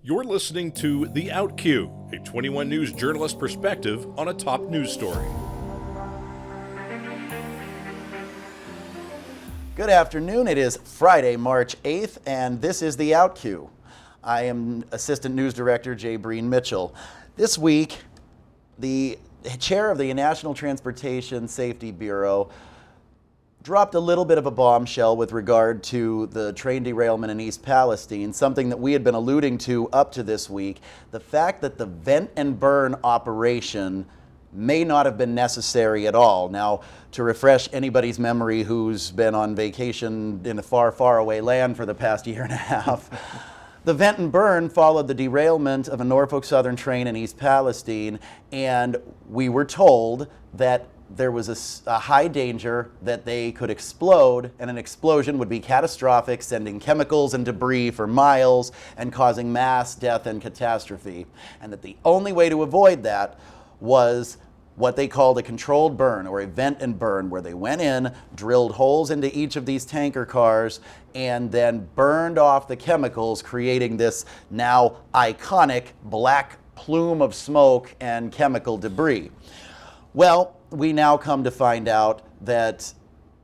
You're listening to The Outcue, a 21 News journalist perspective on a top news story. Good afternoon. It is Friday, March 8th, and this is The Outcue. I am Assistant News Director Breen Mitchell. This week, the chair of the National Transportation Safety Bureau dropped a little bit of a bombshell with regard to the train derailment in East Palestine, something that we had been alluding to up to this week. The fact that the vent and burn operation may not have been necessary at all. Now, to refresh anybody's memory who's been on vacation in a far, far away land for the past year and a half, the vent and burn followed the derailment of a Norfolk Southern train in East Palestine, and we were told that there was a high danger that they could explode, and an explosion would be catastrophic, sending chemicals and debris for miles and causing mass death and catastrophe. And that the only way to avoid that was what they called a controlled burn, or a vent and burn, where they went in, drilled holes into each of these tanker cars, and then burned off the chemicals, creating this now iconic black plume of smoke and chemical debris. Well, we now come to find out that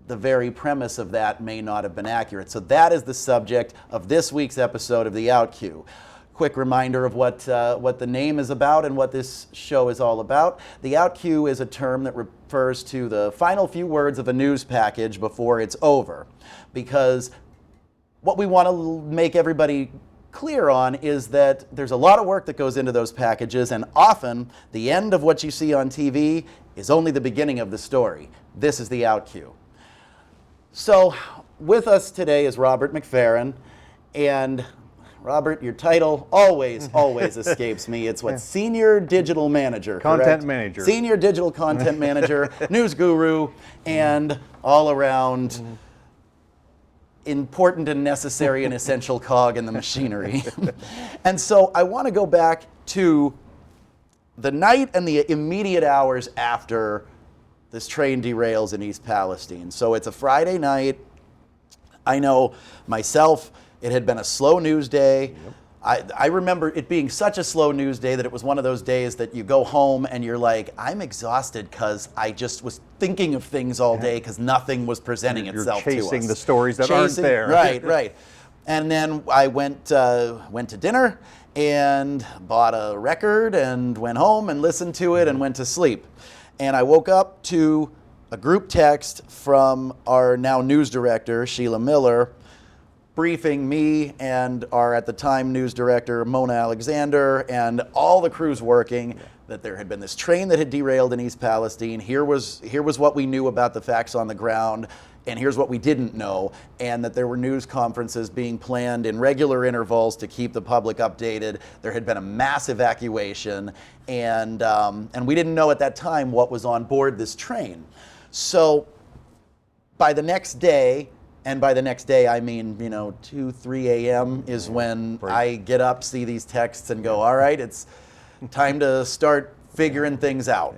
the very premise of that may not have been accurate. So that is the subject of this week's episode of The Outcue. Quick reminder of what the name is about and what this show is all about. The Outcue is a term that refers to the final few words of a news package before it's over. Because what we want to make everybody clear on is that there's a lot of work that goes into those packages, and often the end of what you see on TV is only the beginning of the story. This is The Outcue. So with us today is Robert McFerren, and Robert, your title always escapes me. It's what? Senior Digital Manager, Content correct? Manager. Senior Digital Content Manager, News Guru, and all around important and necessary and essential cog in the machinery. And so I want to go back to the night and the immediate hours after this train derails in East Palestine. So it's a Friday night. I know myself, it had been a slow news day. Yep. I remember it being such a slow news day that it was one of those days that you go home and you're like, I'm exhausted because I just was thinking of things all day because nothing was presenting itself to us. You're chasing the stories that aren't there. Right. And then I went to dinner and bought a record and went home and listened to it and went to sleep. And I woke up to a group text from our now news director, Sheila Miller, briefing me and our, at the time, news director, Mona Alexander, and all the crews working, that there had been this train that had derailed in East Palestine. Here was what we knew about the facts on the ground, and here's what we didn't know, and that there were news conferences being planned in regular intervals to keep the public updated. There had been a mass evacuation, and we didn't know at that time what was on board this train. So by the next day, and by the next day, I mean, 2, 3 a.m. is when I get up, see these texts, and go, all right, it's time to start figuring things out.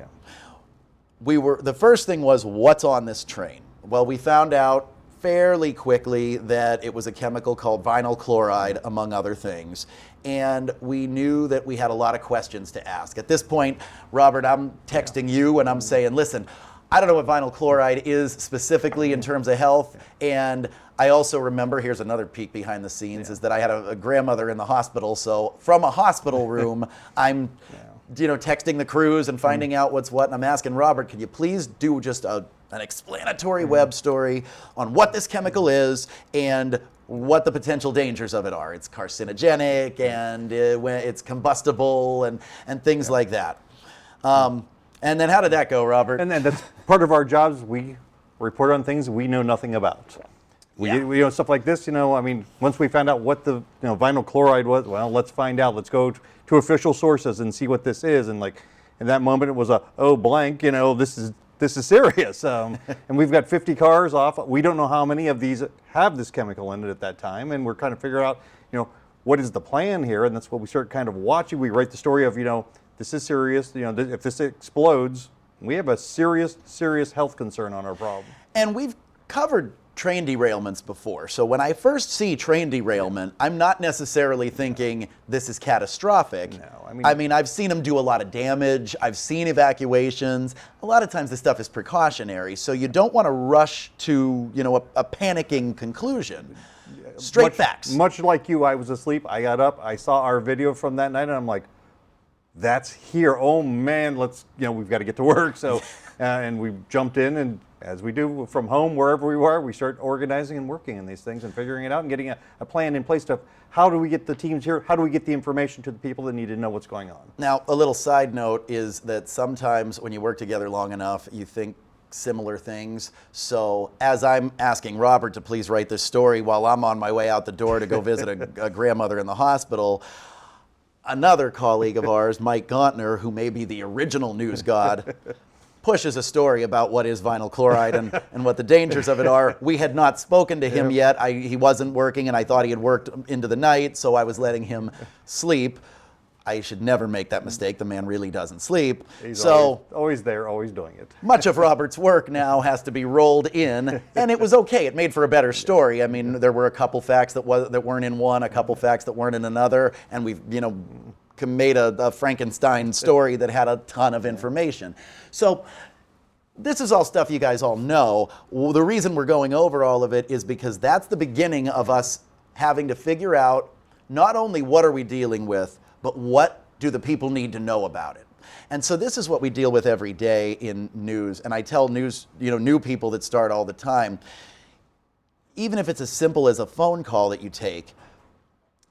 The first thing was, what's on this train? Well, we found out fairly quickly that it was a chemical called vinyl chloride, among other things. And we knew that we had a lot of questions to ask. At this point, Robert, I'm texting you and I'm saying, listen, I don't know what vinyl chloride is specifically in terms of health, and I also remember, here's another peek behind the scenes, is that I had a grandmother in the hospital, so from a hospital room, I'm texting the crews and finding out what's what, and I'm asking Robert, could you please do just an explanatory web story on what this chemical is and what the potential dangers of it are. It's carcinogenic, and it's combustible, and things like that. And then how did that go, Robert? And then that's part of our jobs. We report on things we know nothing about. We stuff like this, once we found out what the vinyl chloride was, well, let's find out. Let's go to official sources and see what this is. And like in that moment, it was this is serious. And we've got 50 cars off. We don't know how many of these have this chemical in it at that time. And we're kind of figuring out, what is the plan here? And that's what we start kind of watching. We write the story of, this is serious. If this explodes, we have a serious health concern on our problem. And we've covered train derailments before. So when I first see train derailment, I'm not necessarily thinking this is catastrophic. No, I mean, I've seen them do a lot of damage. I've seen evacuations. A lot of times this stuff is precautionary. So you don't want to rush to, a panicking conclusion. Straight facts. Much like you, I was asleep. I got up. I saw our video from that night, and I'm like, that's here. Oh man, we've got to get to work. So, and we jumped in, and as we do from home, wherever we were, we start organizing and working on these things and figuring it out and getting a plan in place to how do we get the teams here? How do we get the information to the people that need to know what's going on? Now, a little side note is that sometimes when you work together long enough, you think similar things. So as I'm asking Robert to please write this story while I'm on my way out the door to go visit a grandmother in the hospital, another colleague of ours, Mike Gauntner, who may be the original news god, pushes a story about what is vinyl chloride and what the dangers of it are. We had not spoken to him yet. He wasn't working, and I thought he had worked into the night, so I was letting him sleep. I should never make that mistake. The man really doesn't sleep. He's always there, always doing it. Much of Robert's work now has to be rolled in, and it was okay. It made for a better story. I mean, there were a couple facts that weren't in one, a couple facts that weren't in another, and we've made a Frankenstein story that had a ton of information. So this is all stuff you guys all know. The reason we're going over all of it is because that's the beginning of us having to figure out not only what are we dealing with, but what do the people need to know about it? And so this is what we deal with every day in news. And I tell new people that start all the time, even if it's as simple as a phone call that you take,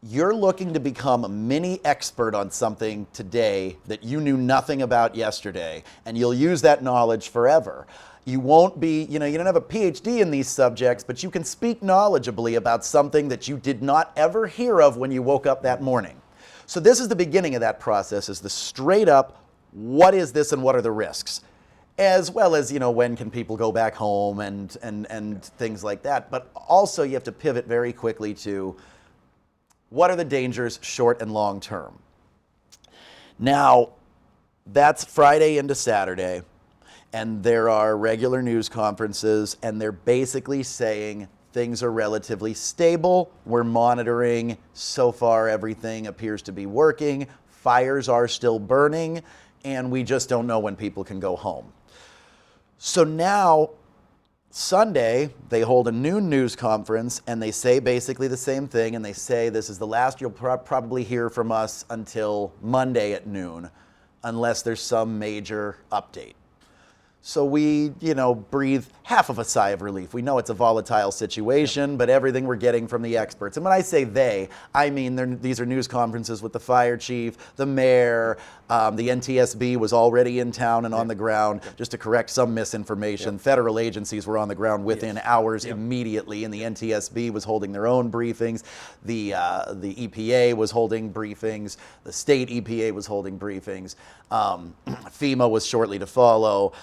you're looking to become a mini expert on something today that you knew nothing about yesterday, and you'll use that knowledge forever. You won't be, you don't have a PhD in these subjects, but you can speak knowledgeably about something that you did not ever hear of when you woke up that morning. So this is the beginning of that process, is the straight up, what is this and what are the risks? As well as, when can people go back home and things like that. But also you have to pivot very quickly to, what are the dangers short and long term? Now, that's Friday into Saturday, and there are regular news conferences, and they're basically saying things are relatively stable. We're monitoring. So far, everything appears to be working. Fires are still burning, and we just don't know when people can go home. So now, Sunday, they hold a noon news conference, and they say basically the same thing, and they say this is the last you'll probably hear from us until Monday at noon, unless there's some major update. So we, breathe half of a sigh of relief. We know it's a volatile situation, but everything we're getting from the experts. And when I say they, I mean these are news conferences with the fire chief, the mayor, the NTSB was already in town and on the ground, just to correct some misinformation. Federal agencies were on the ground within hours immediately, and the NTSB was holding their own briefings. The EPA was holding briefings. The state EPA was holding briefings. FEMA was shortly to follow.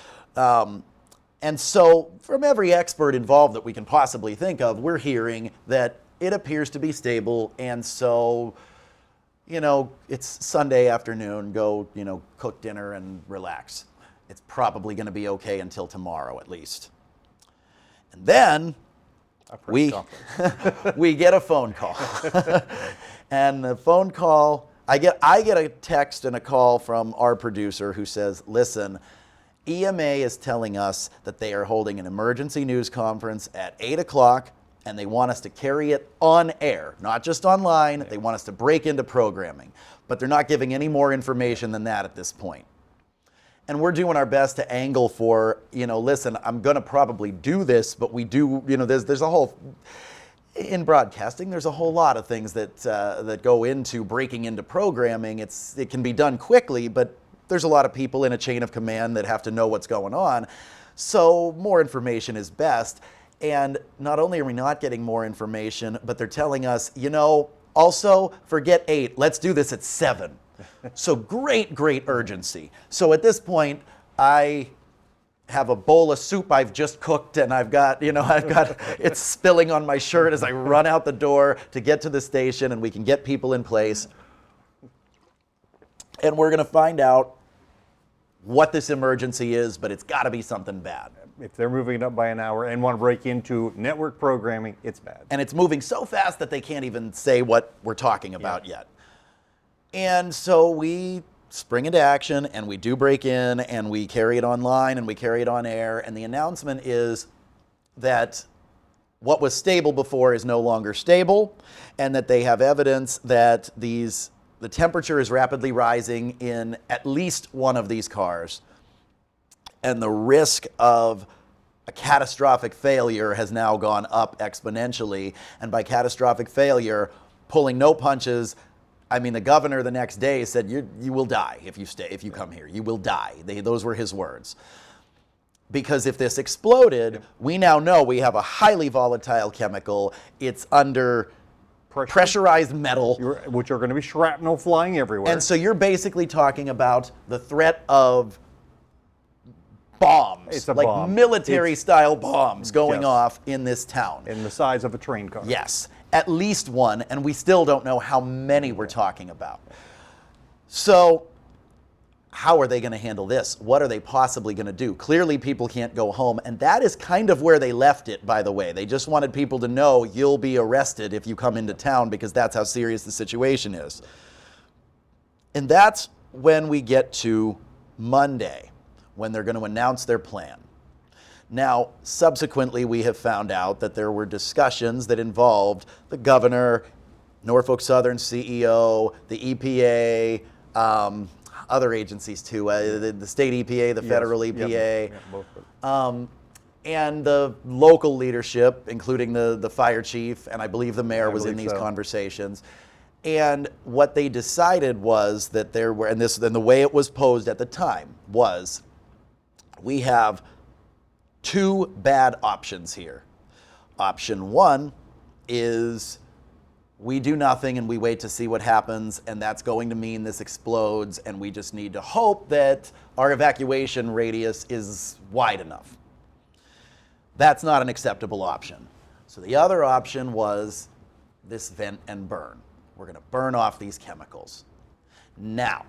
And so from every expert involved that we can possibly think of, we're hearing that it appears to be stable. And so, it's Sunday afternoon, go, cook dinner and relax. It's probably going to be okay until tomorrow at least. And then we get a phone call. And the phone call, I get a text and a call from our producer who says, listen, EMA is telling us that they are holding an emergency news conference at 8 o'clock, and they want us to carry it on air, not just online. They want us to break into programming, but they're not giving any more information than that at this point. And we're doing our best to angle for, listen, I'm going to probably do this, but we do, there's a whole, in broadcasting, there's a whole lot of things that go into breaking into programming. It can be done quickly, but there's a lot of people in a chain of command that have to know what's going on. So more information is best. And not only are we not getting more information, but they're telling us, also forget 8, let's do this at 7. So great urgency. So at this point, I have a bowl of soup I've just cooked, and I've got it's spilling on my shirt as I run out the door to get to the station, and we can get people in place. And we're going to find out what this emergency is, but it's got to be something bad. If they're moving it up by an hour and want to break into network programming, it's bad. And it's moving so fast that they can't even say what we're talking about yet. And so we spring into action, and we do break in, and we carry it online, and we carry it on air, and the announcement is that what was stable before is no longer stable, and that they have evidence that the temperature is rapidly rising in at least one of these cars, and the risk of a catastrophic failure has now gone up exponentially. And by catastrophic failure, pulling no punches, I mean, the governor the next day said, you will die if you come here. You will die. Those were his words. Because if this exploded, we now know we have a highly volatile chemical. It's under pressurized metal. Which are going to be shrapnel flying everywhere. And so you're basically talking about the threat of bombs. It's a like bomb. military-style bombs going off in this town. In the size of a train car. Yes. At least one, and we still don't know how many we're talking about. So how are they going to handle this? What are they possibly going to do? Clearly people can't go home, and that is kind of where they left it, by the way. They just wanted people to know you'll be arrested if you come into town, because that's how serious the situation is. And that's when we get to Monday, when they're going to announce their plan. Now, subsequently, we have found out that there were discussions that involved the governor, Norfolk Southern CEO, the EPA, other agencies too, the state EPA, the federal EPA, and the local leadership, including the fire chief, and I believe the mayor was in these conversations. And what they decided was that there were, and the way it was posed at the time was, we have two bad options here. Option one is we do nothing and we wait to see what happens, and that's going to mean this explodes, and we just need to hope that our evacuation radius is wide enough. That's not an acceptable option. So the other option was this vent and burn. We're going to burn off these chemicals. Now,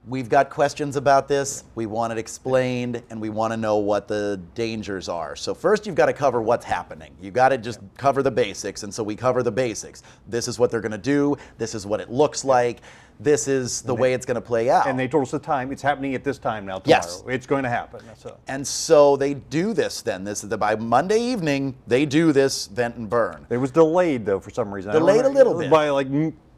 we've got questions about this, we want it explained, and we want to know what the dangers are. So first you've got to cover what's happening. You've got to just cover the basics, and so we cover the basics. This is what they're going to do, this is what it looks like, this is the way it's going to play out. And they told us the time, it's happening at this time now, tomorrow. Yes. It's going to happen. And so they do this then. By Monday evening, they do this vent and burn. It was delayed though for some reason. Delayed a little bit. By like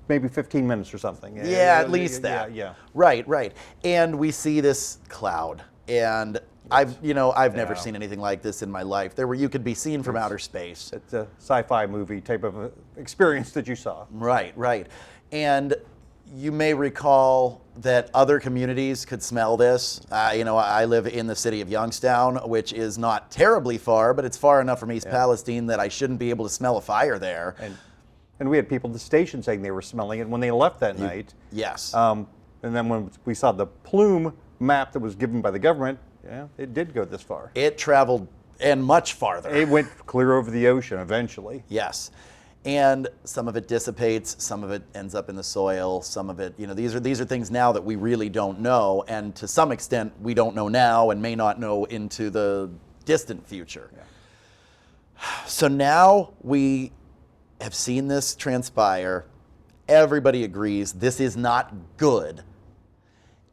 maybe 15 minutes or something. Yeah, at least that. Yeah. Right. And we see this cloud, and I've never seen anything like this in my life. You could be seen from outer space. It's a sci-fi movie type of experience that you saw. Right. And you may recall that other communities could smell this. I live in the city of Youngstown, which is not terribly far, but it's far enough from East Palestine that I shouldn't be able to smell a fire there. And we had people at the station saying they were smelling it when they left that night. Yes. And then when we saw the plume map that was given by the government, it did go this far. It traveled and much farther. It went clear over the ocean eventually. Yes. And some of it dissipates, some of it ends up in the soil, some of it, these are things now that we really don't know, and to some extent we don't know now and may not know into the distant future. So now we have seen this transpire. Everybody agrees this is not good,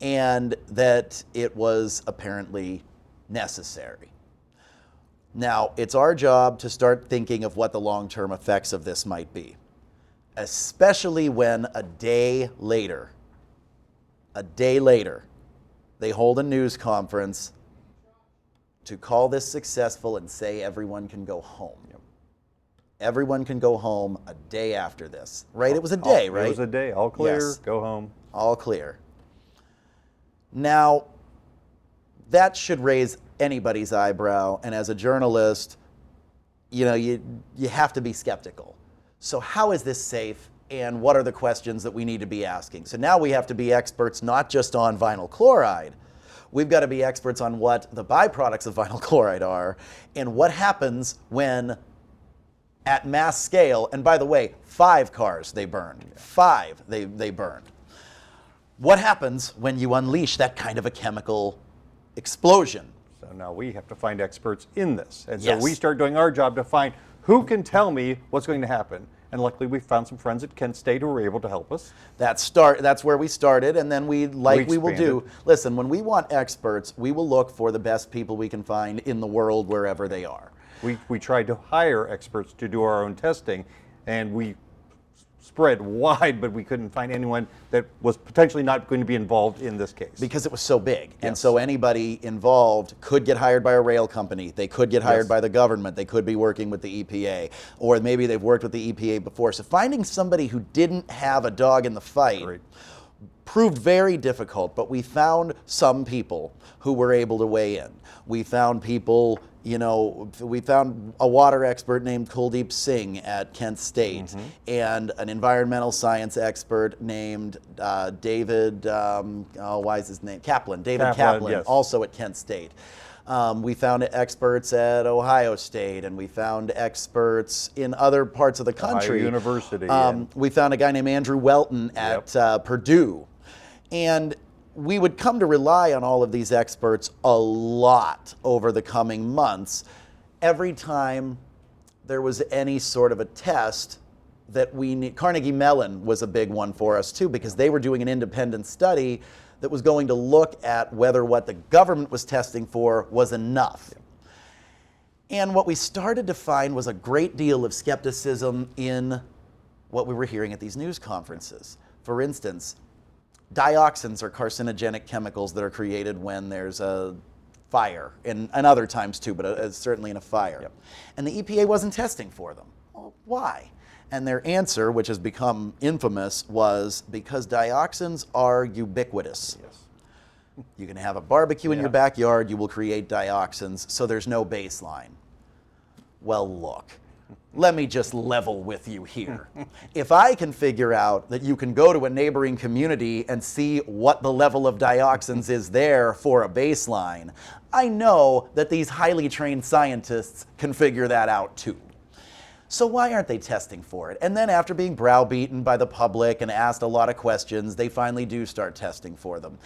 and that it was apparently necessary. Now, it's our job to start thinking of what the long-term effects of this might be, especially when a day later, they hold a news conference to call this successful and say everyone can go home. Everyone can go home a day after this, right? It was a day, right? It was a day, all clear, Yes. go home. All clear. Now, that should raise anybody's eyebrow, and as a journalist, you have to be skeptical. So how is this safe, and what are the questions that we need to be asking? So now we have to be experts not just on vinyl chloride, we've got to be experts on what the byproducts of vinyl chloride are, and what happens when at mass scale, and by the way, 5 cars they burned, 5 they burned. What happens when you unleash that kind of a chemical explosion. So now we have to find experts in this. And so Yes. we start doing our job to find who can tell me what's going to happen. And luckily we found some friends at Kent State who were able to help us. That's where we started, and then we will do. Listen, when we want experts, we will look for the best people we can find in the world wherever they are. We tried to hire experts to do our own testing, and we spread wide, but we couldn't find anyone that was potentially not going to be involved in this case. Because it was so big. And Yes. so anybody involved could get hired by a rail company. They could get hired Yes. by the government. They could be working with the EPA. Or maybe they've worked with the EPA before. So finding somebody who didn't have a dog in the fight Great. proved very difficult, but we found some people who were able to weigh in. We found people, we found a water expert named Kuldeep Singh at Kent State, and an environmental science expert named David, why is his name? David Kaplan, yes. also at Kent State. We found experts at Ohio State, and we found experts in other parts of the country. Ohio University. We found a guy named Andrew Welton at Purdue. And we would come to rely on all of these experts a lot over the coming months. Every time there was any sort of a test that we need. Carnegie Mellon was a big one for us too, because they were doing an independent study that was going to look at whether what the government was testing for was enough. And what we started to find was a great deal of skepticism in what we were hearing at these news conferences. For instance, dioxins are carcinogenic chemicals that are created when there's a fire, and other times too, but certainly in a fire. Yep. And the EPA wasn't testing for them. Well, why? And their answer, which has become infamous, was because dioxins are ubiquitous. Yes. You can have a barbecue in your backyard, you will create dioxins, so there's no baseline. Well, look. Let me just level with you here. If I can figure out that you can go to a neighboring community and see what the level of dioxins is there for a baseline, I know that these highly trained scientists can figure that out too. So why aren't they testing for it? And then after being browbeaten by the public and asked a lot of questions, they finally do start testing for them.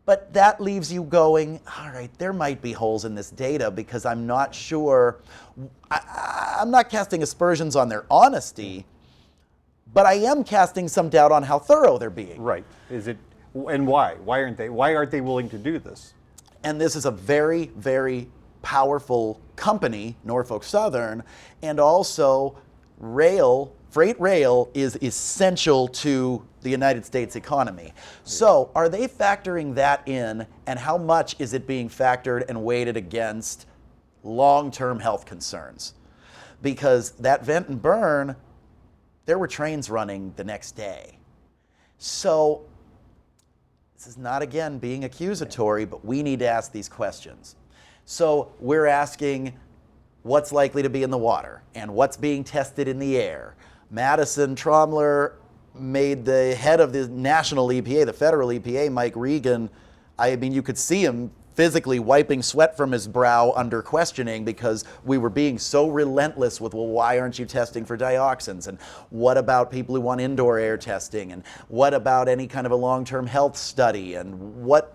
But that leaves you going, all right, there might be holes in this data because I'm not sure. I'm not casting aspersions on their honesty, but I am casting some doubt on how thorough they're being. Right. Is it, and why? Why aren't they willing to do this? And this is a very, very powerful company, Norfolk Southern, and also freight rail is essential to the United States economy. So are they factoring that in, and how much is it being factored and weighted against long-term health concerns? Because that vent and burn, there were trains running the next day. So this is not, again, being accusatory, but we need to ask these questions. So we're asking what's likely to be in the water and what's being tested in the air. Madison Tromler made the head of the national EPA, the federal EPA, Mike Regan, I mean, you could see him physically wiping sweat from his brow under questioning because we were being so relentless with, well, why aren't you testing for dioxins? And what about people who want indoor air testing? And what about any kind of a long-term health study? And what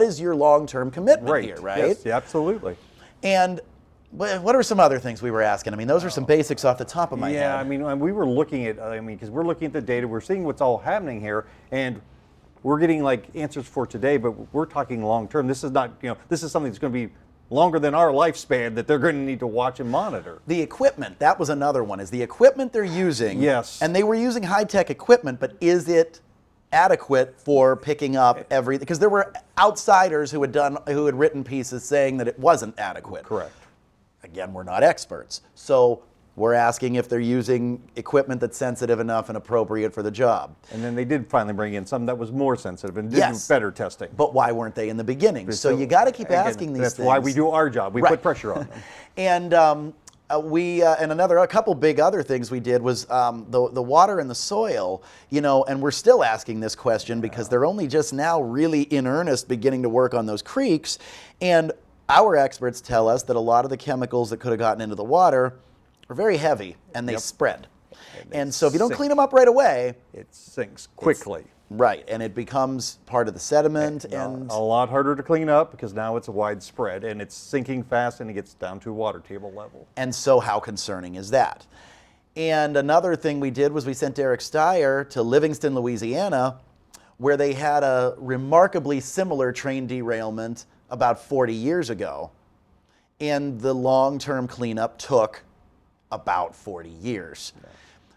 is your long-term commitment here, right? Yes, yeah, absolutely. And what are some other things we were asking? I mean, those are some basics off the top of my head. Yeah, I mean, we were looking at, because we're looking at the data, we're seeing what's all happening here, and we're getting like answers for today, but we're talking long term. This is not, this is something that's going to be longer than our lifespan that they're going to need to watch and monitor. The equipment, that was another one, is the equipment they're using. Yes. And they were using high-tech equipment, but is it adequate for picking up everything? Because there were outsiders who had written pieces saying that it wasn't adequate. Correct. Again, we're not experts. So we're asking if they're using equipment that's sensitive enough and appropriate for the job. And then they did finally bring in some that was more sensitive and did better testing. But why weren't they in the beginning? So you got to keep asking these things. That's why we do our job. We put pressure on them. And a couple big other things we did was the water and the soil, and we're still asking this question because they're only just now really in earnest beginning to work on those creeks. And our experts tell us that a lot of the chemicals that could have gotten into the water are very heavy and they spread. And so if you don't clean them up right away, it sinks quickly. Right, and it becomes part of the sediment, and a lot harder to clean up because now it's widespread and it's sinking fast and it gets down to water table level. and so how concerning is that? And another thing we did was we sent Derek Steyer to Livingston, Louisiana, where they had a remarkably similar train derailment about 40 years ago. And the long-term cleanup took about 40 years. Yeah.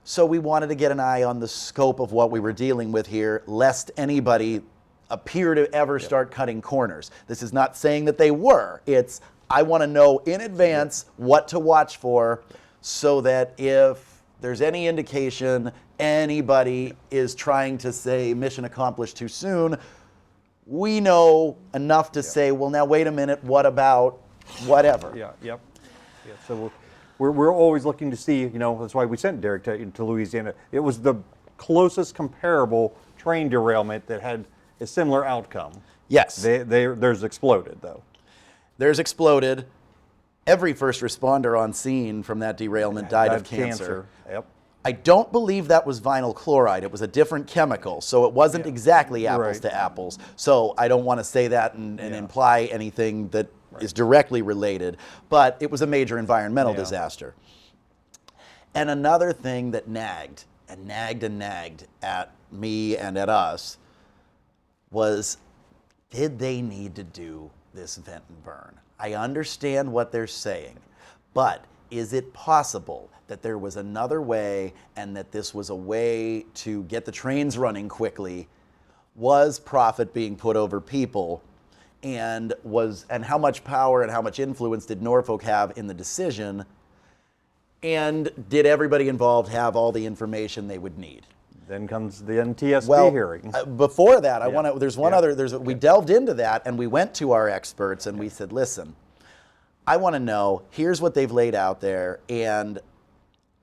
So we wanted to get an eye on the scope of what we were dealing with here, lest anybody appear to ever start cutting corners. This is not saying that they were. It's, I want to know in advance what to watch for so that if there's any indication anybody is trying to say mission accomplished too soon, we know enough to say, well, now wait a minute, what about whatever? Yeah. So we're always looking to see, that's why we sent Derek to Louisiana. It was the closest comparable train derailment that had a similar outcome. Yes. There's exploded, though. There's exploded. Every first responder on scene from that derailment died of cancer. Yep. I don't believe that was vinyl chloride. It was a different chemical, so it wasn't exactly apples to apples. So I don't want to say that and imply anything that is directly related, but it was a major environmental disaster. And another thing that nagged at me and at us was, did they need to do this vent and burn? I understand what they're saying, but is it possible that there was another way and that this was a way to get the trains running quickly? Was profit being put over people? And how much power and how much influence did Norfolk have in the decision? And did everybody involved have all the information they would need? Then comes the NTSB hearing. Before that, we delved into that and we went to our experts and we said, listen, I want to know, here's what they've laid out there, and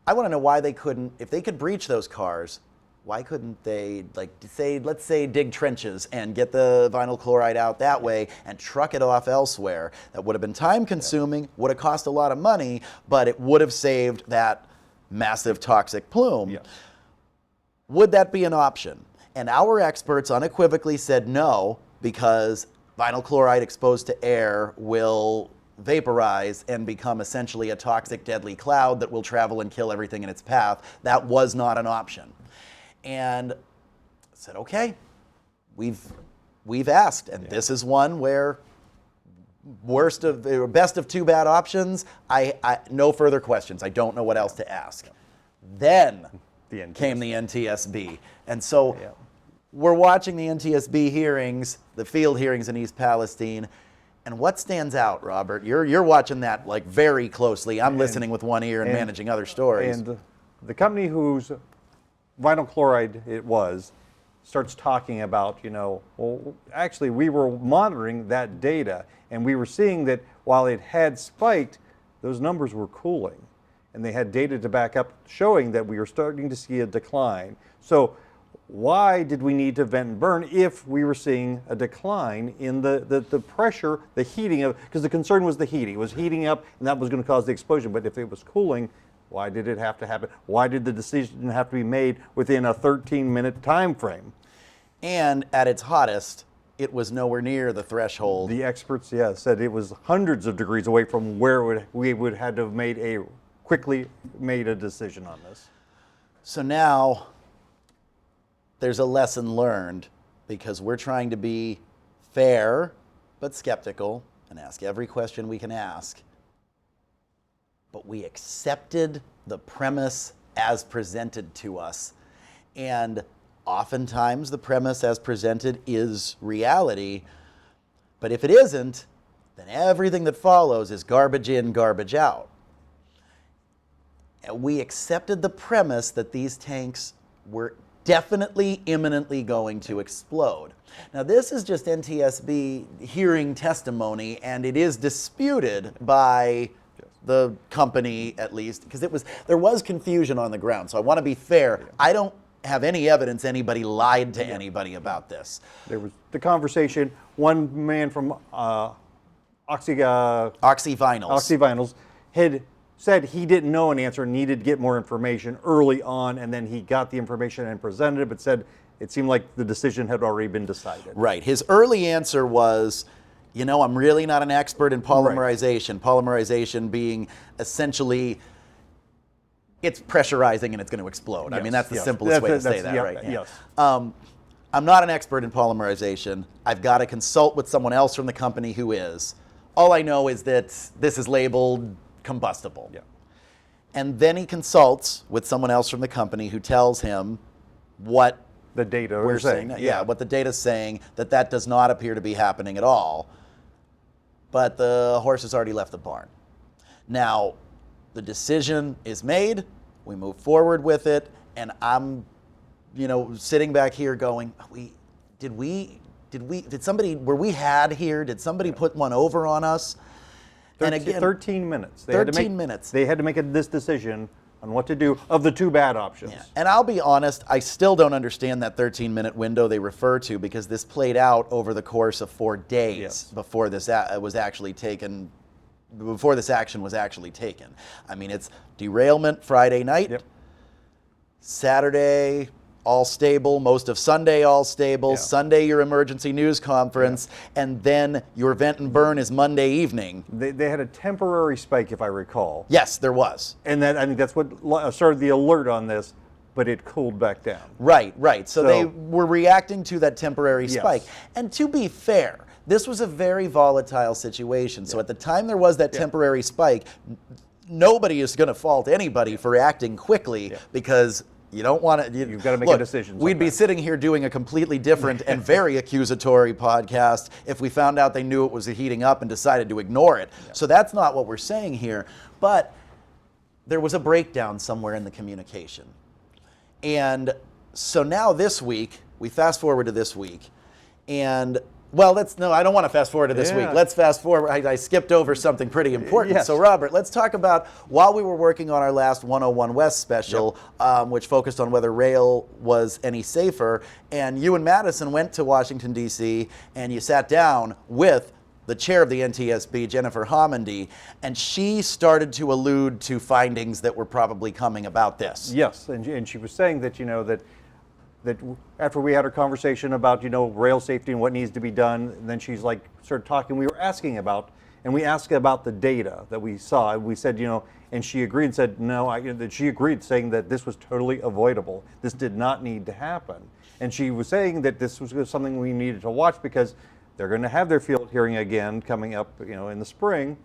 I want to know why they couldn't, if they could breach those cars, why couldn't they, let's say dig trenches and get the vinyl chloride out that way and truck it off elsewhere? That would have been time consuming, would have cost a lot of money, but it would have saved that massive toxic plume. Yeah. Would that be an option? And our experts unequivocally said no, because vinyl chloride exposed to air will vaporize and become essentially a toxic, deadly cloud that will travel and kill everything in its path. That was not an option. And I said, okay, we've asked, and this is one where best of two bad options. I no further questions. I don't know what else to ask. Then came the NTSB, and so we're watching the NTSB hearings, the field hearings in East Palestine. And what stands out, Robert? You're watching that very closely. I'm listening with one ear and managing other stories. And the company whose vinyl chloride it was starts talking about, well, actually we were monitoring that data and we were seeing that while it had spiked, those numbers were cooling. And they had data to back up showing that we were starting to see a decline. So why did we need to vent and burn if we were seeing a decline in the pressure, the heating of, because the concern was the heating. It was heating up and that was going to cause the explosion. But if it was cooling, why did it have to happen? Why did the decision have to be made within a 13-minute time frame? And at its hottest, it was nowhere near the threshold. The experts, said it was hundreds of degrees away from where we would have to have quickly made a decision on this. So now there's a lesson learned, because we're trying to be fair but skeptical and ask every question we can ask. But we accepted the premise as presented to us. And oftentimes the premise as presented is reality. But if it isn't, then everything that follows is garbage in, garbage out. And we accepted the premise that these tanks were definitely imminently going to explode. Now this is just NTSB hearing testimony, and it is disputed by the company, at least, because there was confusion on the ground. So I want to be fair. I don't have any evidence anybody lied to anybody about this. There was the conversation. One man from Oxyvinyls had said he didn't know an answer, needed to get more information early on, and then he got the information and presented it, but said it seemed like the decision had already been decided. Right. His early answer was, I'm really not an expert in polymerization. Right. Polymerization being essentially, it's pressurizing and it's going to explode. Yes, I mean, that's the simplest way to say that, right? Yes. I'm not an expert in polymerization. I've got to consult with someone else from the company who is. All I know is that this is labeled combustible. Yeah. And then he consults with someone else from the company who tells him what the data we're saying. Yeah, what the data's saying, that does not appear to be happening at all. But the horse has already left the barn. Now, the decision is made. We move forward with it, and I'm, sitting back here going, were we had here? Did somebody put one over on us? 13 minutes. 13 minutes. They had to make this decision on what to do of the two bad options. Yeah. And I'll be honest, I still don't understand that 13-minute window they refer to, because this played out over the course of 4 days before this was actually taken. Before this action was actually taken. I mean, it's derailment Friday night, Saturday all stable, most of Sunday all stable, Sunday your emergency news conference, and then your vent and burn is Monday evening. They had a temporary spike, if I recall. Yes, there was. And I think that's what started the alert on this, but it cooled back down. Right. So they were reacting to that temporary spike. And to be fair, this was a very volatile situation. So at the time there was that temporary spike, nobody is going to fault anybody for reacting quickly, because you don't want to. You've got to make a decision sometimes. We'd be sitting here doing a completely different and very accusatory podcast if we found out they knew it was heating up and decided to ignore it. Yeah. So that's not what we're saying here. But there was a breakdown somewhere in the communication. And so now this week, we fast forward to this week, and I don't want to fast forward to this week. Let's fast forward. I skipped over something pretty important. Yes. So Robert, let's talk about, while we were working on our last 101 West special, which focused on whether rail was any safer, and you and Madison went to Washington, D.C., and you sat down with the chair of the NTSB, Jennifer Homendy, and she started to allude to findings that were probably coming about this. Yes, and she was saying that, that after we had our conversation about, rail safety and what needs to be done, and then she's started talking, we were asking about, and we asked about the data that we saw, and we said, and she agreed and said, no, that she agreed, saying that this was totally avoidable. This did not need to happen. And she was saying that this was something we needed to watch, because they're going to have their field hearing again coming up, in the spring.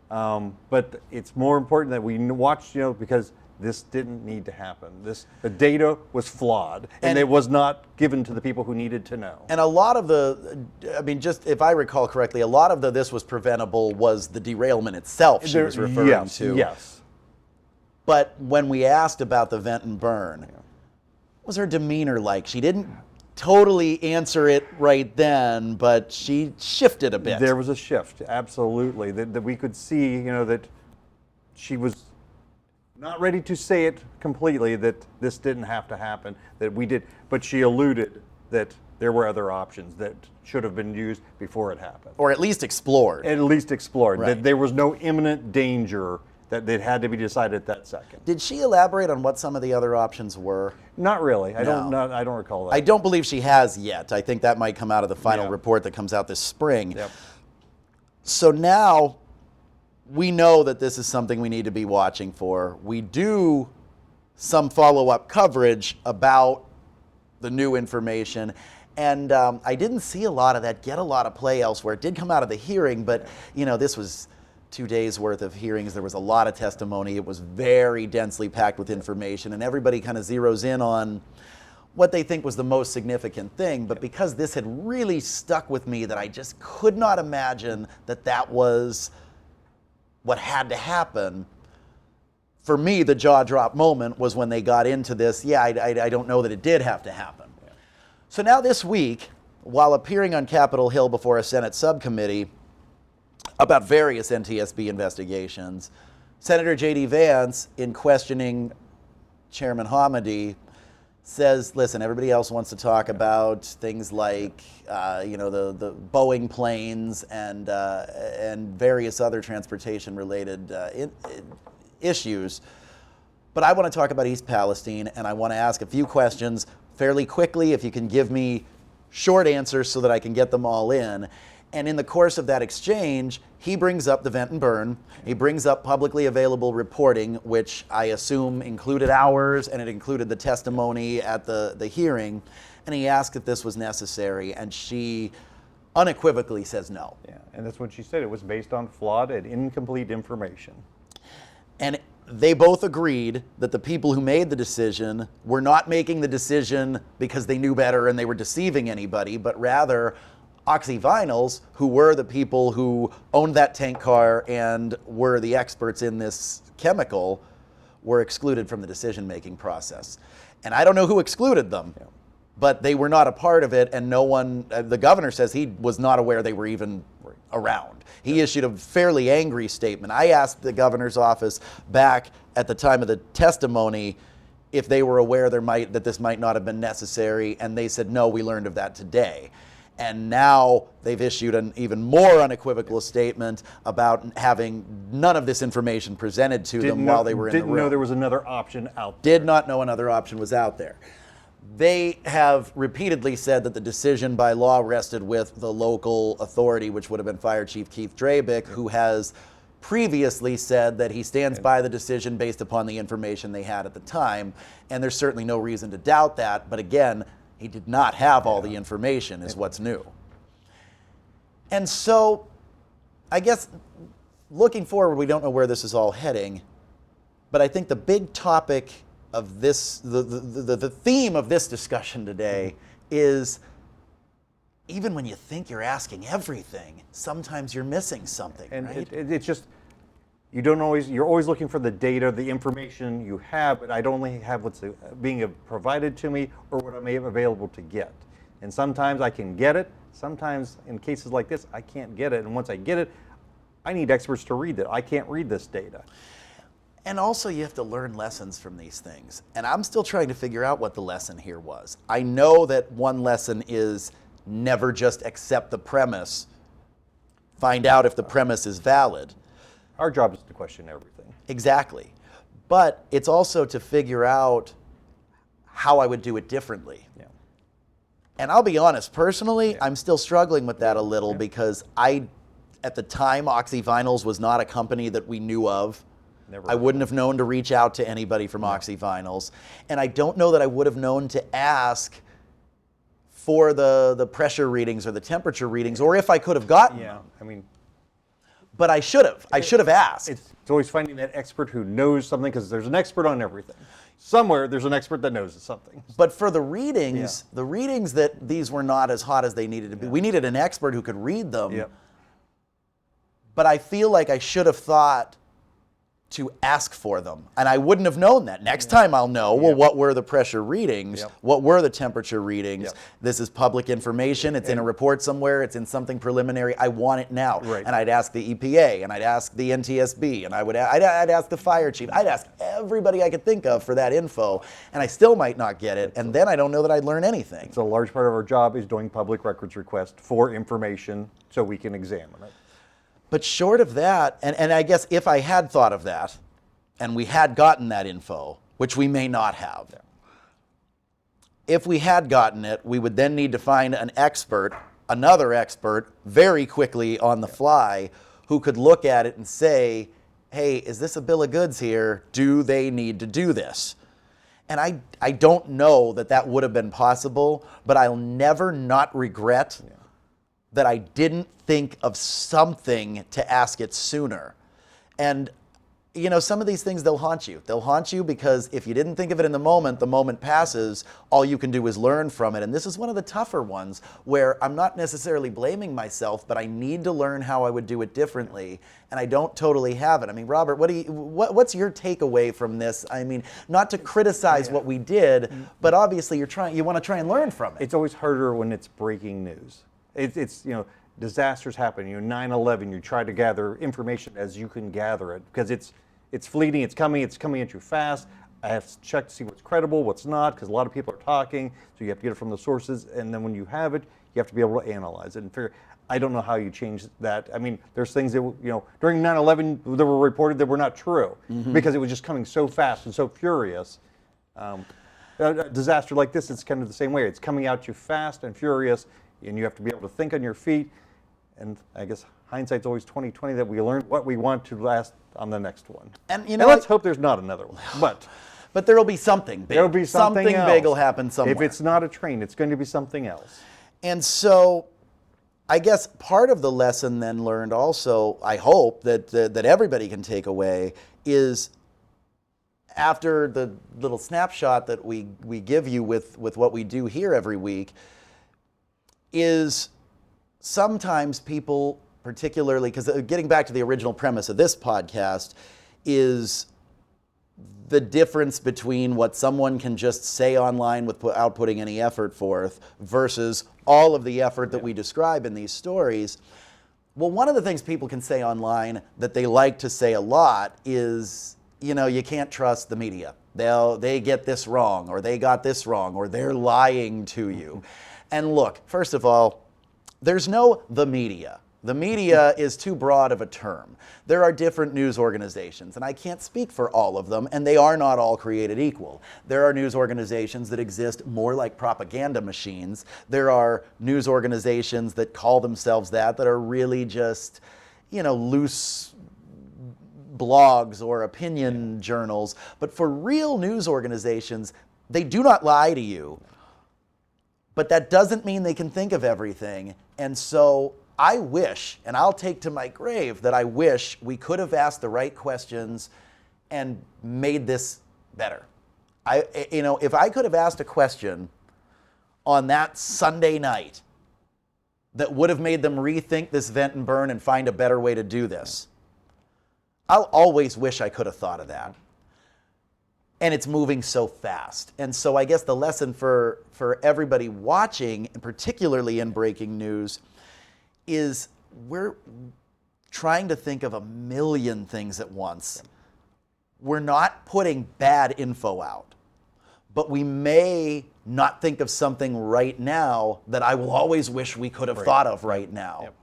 But it's more important that we watch, because this didn't need to happen. The data was flawed, and it was not given to the people who needed to know. And a lot of just if I recall correctly, a lot of this was preventable was the derailment itself she was referring to. Yes. But when we asked about the vent and burn, what was her demeanor like? She didn't totally answer it right then, but she shifted a bit. There was a shift, absolutely, that we could see, that she was not ready to say it completely, that this didn't have to happen, that we did, but she alluded that there were other options that should have been used before it happened. Or at least explored. Right. That there was no imminent danger, that it had to be decided at that second. Did she elaborate on what some of the other options were? Not really. I don't recall that. I don't believe she has yet. I think that might come out of the final report that comes out this spring. Yep. So now we know that this is something we need to be watching for. We do some follow-up coverage about the new information, and I didn't see a lot of that get a lot of play elsewhere. It did come out of the hearing, but this was 2 days worth of hearings. There was a lot of testimony. It was very densely packed with information, and everybody kind of zeroes in on what they think was the most significant thing. But because this had really stuck with me, that I just could not imagine that was what had to happen. For me, the jaw drop moment was when they got into this. I don't know that it did have to happen. So now this week, while appearing on Capitol Hill before a Senate subcommittee about various NTSB investigations, Senator JD Vance, in questioning Chairman Homendy, says, listen, everybody else wants to talk about things like, the Boeing planes and various other transportation-related issues. But I want to talk about East Palestine, and I want to ask a few questions fairly quickly if you can give me short answers so that I can get them all in. And in the course of that exchange, he brings up the vent and burn. He brings up publicly available reporting, which I assume included ours, and it included the testimony at the hearing. And he asked if this was necessary, and she unequivocally says no. Yeah, and that's what she said. It was based on flawed and incomplete information. And they both agreed that the people who made the decision were not making the decision because they knew better and they were deceiving anybody, but rather Oxyvinyls, who were the people who owned that tank car and were the experts in this chemical, were excluded from the decision-making process. And I don't know who excluded them, but they were not a part of it, and no one, the governor says he was not aware they were even around. He issued a fairly angry statement. I asked the governor's office back at the time of the testimony if they were aware that this might not have been necessary, and they said, no, we learned of that today. And now they've issued an even more unequivocal statement about having none of this information presented to them while they were in the room. Didn't know there was another option out there. Did not know another option was out there. They have repeatedly said that the decision by law rested with the local authority, which would have been Fire Chief Keith Drabick, who has previously said that he stands by the decision based upon the information they had at the time. And there's certainly no reason to doubt that. But again, he did not have all the information, is what's new. And so, I guess, looking forward, we don't know where this is all heading, but I think the big topic of this, the theme of this discussion today is, even when you think you're asking everything, sometimes you're missing something, And right? it's just, you're always looking for the data, the information you have, but I only have what's being provided to me or what I may have available to get. And sometimes I can get it. Sometimes in cases like this, I can't get it. And once I get it, I need experts to read it. I can't read this data. And also you have to learn lessons from these things. And I'm still trying to figure out what the lesson here was. I know that one lesson is never just accept the premise, find out if the premise is valid. Our job is to question everything. Exactly. But it's also to figure out how I would do it differently. Yeah. And I'll be honest, personally, I'm still struggling with that a little because at the time, Oxyvinyls was not a company that we knew of. I wouldn't have known to reach out to anybody from Oxyvinyls. And I don't know that I would have known to ask for the pressure readings or the temperature readings, or if I could have gotten them. I mean, but I should have. I should have asked. it's always finding that expert who knows something, because there's an expert on everything. Somewhere there's an expert that knows something. But for the readings that these were not as hot as they needed to be, we needed an expert who could read them. Yep. But I feel like I should have thought to ask for them. And I wouldn't have known that. Next time I'll know, well, what were the pressure readings? What were the temperature readings? This is public information. It's in a report somewhere. It's in something preliminary. I want it now. Right. And I'd ask the EPA, and I'd ask the NTSB, and I'd ask the fire chief. I'd ask everybody I could think of for that info, and I still might not get it. And then I don't know that I'd learn anything. So a large part of our job is doing public records requests for information so we can examine it. But short of that, and I guess if I had thought of that, and we had gotten that info, which we may not have, if we had gotten it, we would then need to find an expert, another expert, very quickly on the fly, who could look at it and say, hey, is this a bill of goods here? Do they need to do this? And I don't know that that would have been possible, but I'll never not regret that I didn't think of something to ask it sooner. And, you know, some of these things, they'll haunt you. They'll haunt you because if you didn't think of it in the moment passes, all you can do is learn from it. And this is one of the tougher ones where I'm not necessarily blaming myself, but I need to learn how I would do it differently. And I don't totally have it. I mean, Robert, what's your takeaway from this? I mean, not to criticize what we did, but obviously you want to try and learn from it. It's always harder when it's breaking news. It's you know, disasters happen. 9/11. You try to gather information as you can gather it because it's fleeting. It's coming at you fast. I have to check to see what's credible, what's not, because a lot of people are talking. So you have to get it from the sources, and then when you have it, you have to be able to analyze it and figure. I don't know how you change that. I mean, there's things that during 9/11 that were reported that were not true because it was just coming so fast and so furious. a disaster like this, it's kind of the same way. It's coming at you fast and furious, and you have to be able to think on your feet. And I guess hindsight's always 20/20, that we learn what we want to last on the next one. And you know, let's hope there's not another one. But there will be something big. There'll be something else. big will happen somewhere. If it's not a train, it's going to be something else. And so I guess part of the lesson then learned also, I hope, that everybody can take away is, after the little snapshot that we give you with what we do here every week, is sometimes people, particularly, because getting back to the original premise of this podcast, is the difference between what someone can just say online without putting any effort forth versus all of the effort that we describe in these stories. Well, one of the things people can say online that they like to say a lot is, you know, you can't trust the media. They get this wrong, or they got this wrong, or they're lying to you. And look, first of all, there's no the media. The media is too broad of a term. There are different news organizations, and I can't speak for all of them, and they are not all created equal. There are news organizations that exist more like propaganda machines. There are news organizations that call themselves that are really just, you know, loose blogs or opinion journals. But for real news organizations, they do not lie to you. But that doesn't mean they can think of everything. And so I wish, and I'll take to my grave, that I wish we could have asked the right questions and made this better. If I could have asked a question on that Sunday night that would have made them rethink this vent and burn and find a better way to do this, I'll always wish I could have thought of that. And it's moving so fast. And so I guess the lesson for everybody watching, and particularly in breaking news, is we're trying to think of a million things at once. We're not putting bad info out, but we may not think of something right now that I will always wish we could have thought of right now. Yep.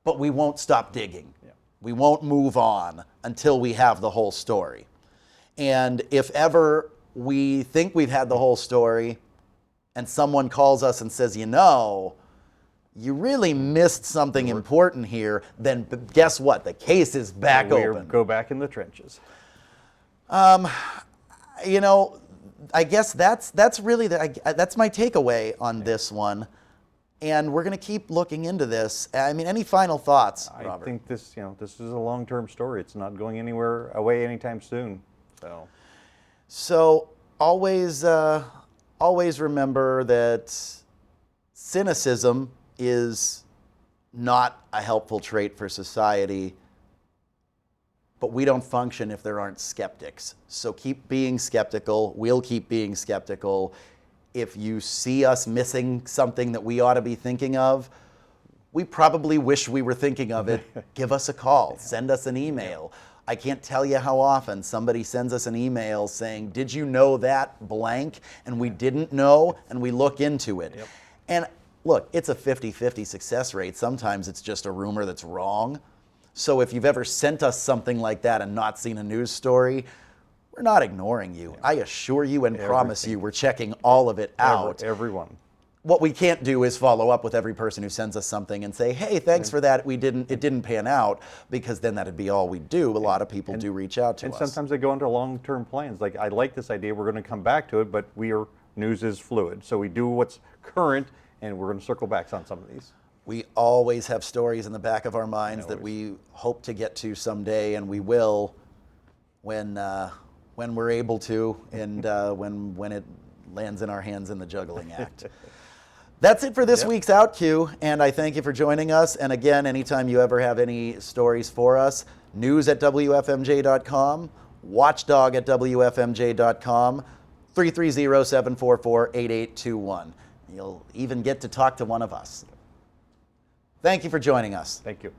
But we won't stop digging. Yep. We won't move on until we have the whole story. And if ever we think we've had the whole story and someone calls us and says, you know, you really missed something important here, then guess what? The case is back open. Go back in the trenches. You know, I guess that's really that's my takeaway on this one. And we're going to keep looking into this. I mean, any final thoughts, Robert? I think this is a long-term story. It's not going anywhere away anytime soon. So always remember that cynicism is not a helpful trait for society, but we don't function if there aren't skeptics. So keep being skeptical. We'll keep being skeptical. If you see us missing something that we ought to be thinking of, we probably wish we were thinking of it. Give us a call. Send us an email. I can't tell you how often somebody sends us an email saying, did you know that blank? And we didn't know, and we look into it. Yep. And look, it's a 50-50 success rate. Sometimes it's just a rumor that's wrong. So if you've ever sent us something like that and not seen a news story, we're not ignoring you. I assure you and promise you we're checking all of it out. Everyone. What we can't do is follow up with every person who sends us something and say, hey, thanks for that. It didn't pan out, because then that'd be all we do. A lot of people do reach out to us. And sometimes they go into long-term plans. Like, I like this idea, we're going to come back to it, but news is fluid. So we do what's current, and we're going to circle back on some of these. We always have stories in the back of our minds that we hope to get to someday, and we will when we're able to, and when it lands in our hands in the juggling act. That's it for this week's Outcue, and I thank you for joining us. And again, anytime you ever have any stories for us, news@WFMJ.com, watchdog@WFMJ.com, 330-744-8821. You'll even get to talk to one of us. Thank you for joining us. Thank you.